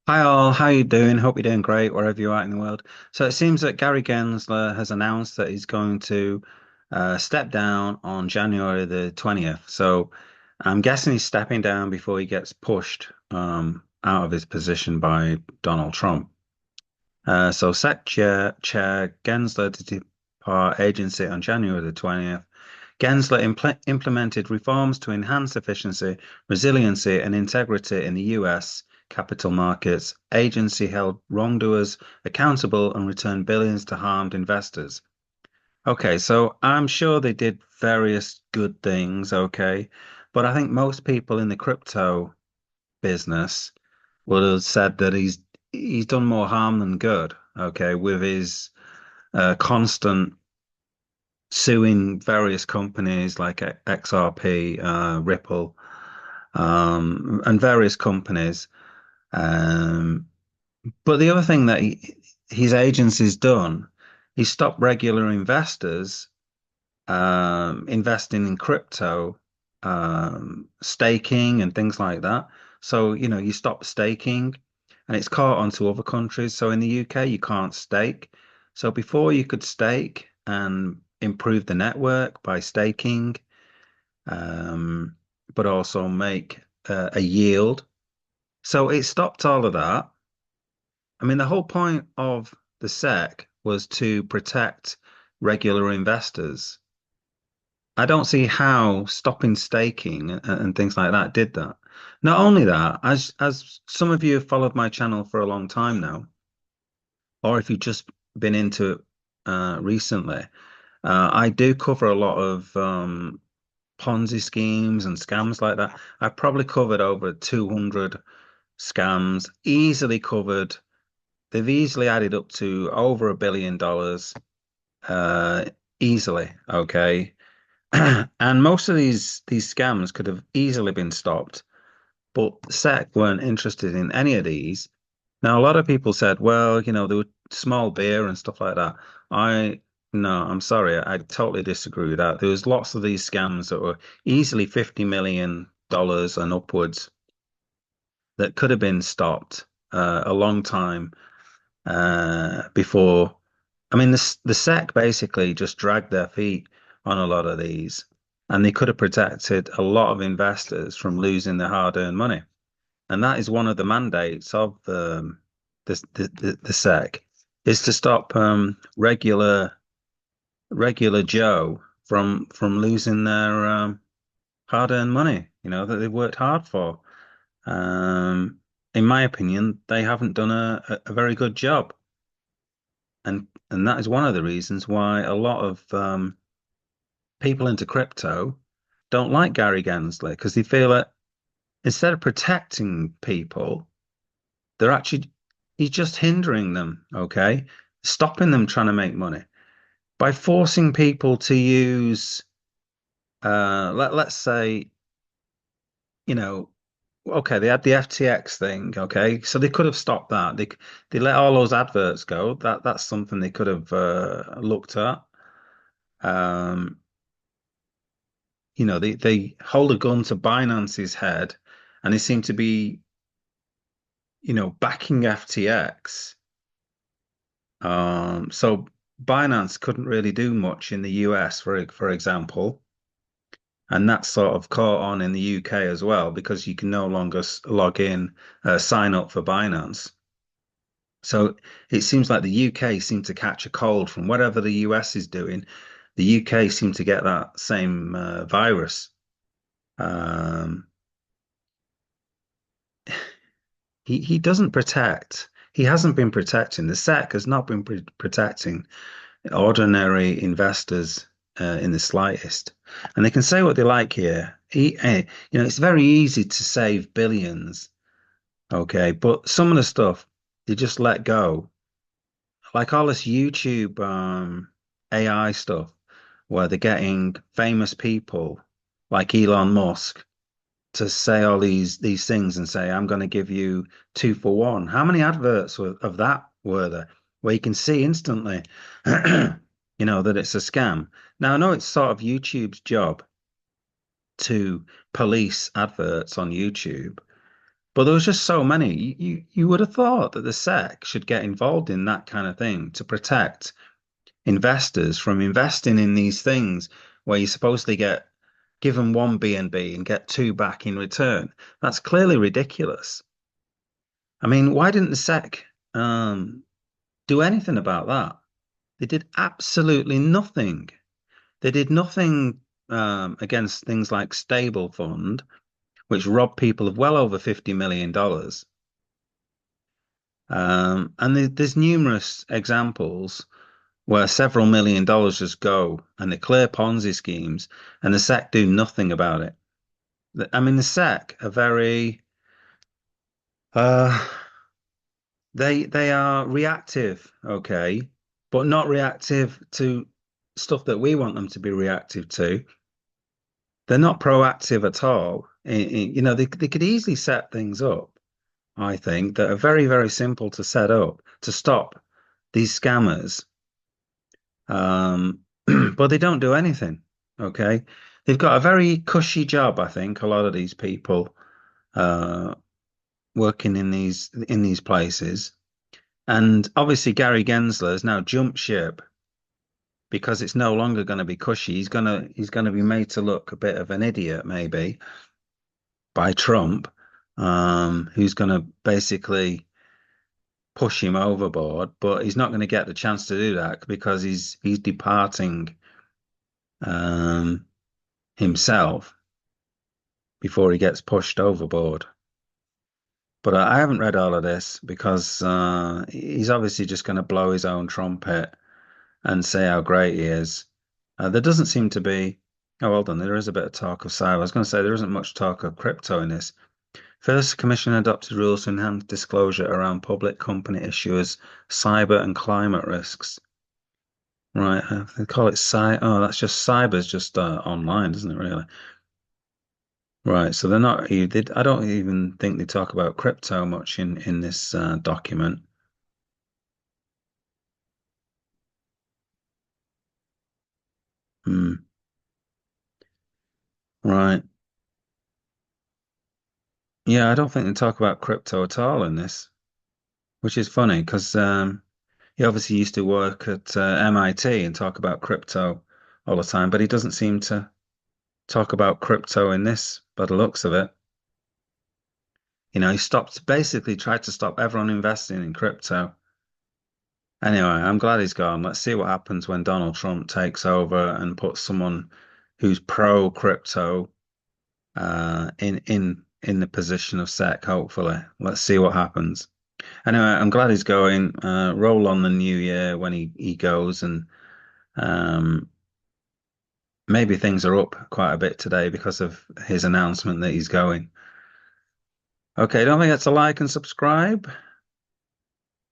Hi all, how you doing? Hope you're doing great wherever you are in the world. So it seems that Gary Gensler has announced that he's going to step down on January the 20th. So I'm guessing he's stepping down before he gets pushed out of his position by Donald Trump. So SEC Chair Gensler to depart agency on January the 20th. Gensler implemented reforms to enhance efficiency, resiliency, and integrity in the US capital markets. Agency held wrongdoers accountable and returned billions to harmed investors. Okay, so I'm sure they did various good things, okay, but I think most people in the crypto business would have said that he's done more harm than good, okay, with his constant suing various companies like XRP, Ripple, and various companies. Um, but the other thing that his agency's done, he stopped regular investors investing in crypto, staking and things like that. So, you stop staking and it's caught onto other countries. So in the UK, you can't stake. So before you could stake and improve the network by staking, um, but also make a yield. So it stopped all of that. I mean, the whole point of the SEC was to protect regular investors. I don't see how stopping staking and things like that did that. Not only that, as some of you have followed my channel for a long time now, or if you've just been into it recently, I do cover a lot of Ponzi schemes and scams like that. I've probably covered over 200 scams, easily covered. They've easily added up to over $1 billion, uh, easily. Okay. And most of these scams could have easily been stopped, but SEC weren't interested in any of these. Now, a lot of people said, well, there were small beer and stuff like that. I No, I'm sorry, I totally disagree with that. There was lots of these scams that were easily $50 million and upwards that could have been stopped a long time before. I mean, the SEC basically just dragged their feet on a lot of these, and they could have protected a lot of investors from losing their hard-earned money. And that is one of the mandates of the SEC is to stop regular Joe from losing their hard-earned money, that they've worked hard for. Um, in my opinion, they haven't done a very good job. And that is one of the reasons why a lot of people into crypto don't like Gary Gensler because they feel that instead of protecting people, they're actually he's just hindering them, okay? Stopping them trying to make money by forcing people to use let's say, you know, okay, they had the FTX thing, okay? So they could have stopped that. They let all those adverts go. That's something they could have looked at. Um, they hold a gun to Binance's head, and they seem to be, backing FTX. So Binance couldn't really do much in the US, for example, and that's sort of caught on in the UK as well because you can no longer log in, sign up for Binance. So it seems like the UK seemed to catch a cold from whatever the US is doing. The UK seemed to get that same virus. Um, he doesn't protect. He hasn't been protecting. The SEC has not been protecting ordinary investors in the slightest. And they can say what they like here. It's very easy to save billions, okay, but some of the stuff they just let go, like all this YouTube AI stuff, where they're getting famous people like Elon Musk to say all these things and say, I'm going to give you 2 for 1. How many adverts of that were there where you can see instantly, that it's a scam? Now, I know it's sort of YouTube's job to police adverts on YouTube, But there was just so many. You would have thought that the SEC should get involved in that kind of thing to protect investors from investing in these things where you supposedly get given one BNB and get two back in return. That's clearly ridiculous. I mean, why didn't the SEC do anything about that? They did absolutely nothing. They did nothing against things like Stable Fund, which robbed people of well over $50 million. And there's numerous examples where several million dollars just go and they clear Ponzi schemes and the SEC do nothing about it. I mean, the SEC are very, uh, they are reactive, okay, but not reactive to stuff that we want them to be reactive to. They're not proactive at all. They could easily set things up, I think, that are very, very simple to set up to stop these scammers. But they don't do anything. Okay. They've got a very cushy job, I think, a lot of these people uh, working in these places. And obviously Gary Gensler has now jumped ship because it's no longer going to be cushy. He's gonna be made to look a bit of an idiot, maybe, by Trump, who's going to basically push him overboard, but he's not going to get the chance to do that because he's departing um, himself before he gets pushed overboard. But I haven't read all of this because he's obviously just going to blow his own trumpet and say how great he is. There doesn't seem to be. Oh, well done. There is a bit of talk of cyber. I was going to say there isn't much talk of crypto in this. First, the Commission adopted rules to enhance disclosure around public company issuers, cyber and climate risks. Right, they call it Oh, that's just cyber's just online, isn't it? Really? Right. So they're not. I don't even think they talk about crypto much in this document. Hmm. Right. Yeah, I don't think they talk about crypto at all in this, which is funny because he obviously used to work at MIT and talk about crypto all the time, but he doesn't seem to talk about crypto in this by the looks of it. He stopped basically tried to stop everyone investing in crypto. Anyway, I'm glad he's gone. Let's see what happens when Donald Trump takes over and puts someone who's pro crypto in the position of SEC, hopefully. Let's see what happens. Anyway, I'm glad he's going. Roll on the new year when he goes and um maybe things are up quite a bit today because of his announcement that he's going. Okay, don't forget to like and subscribe.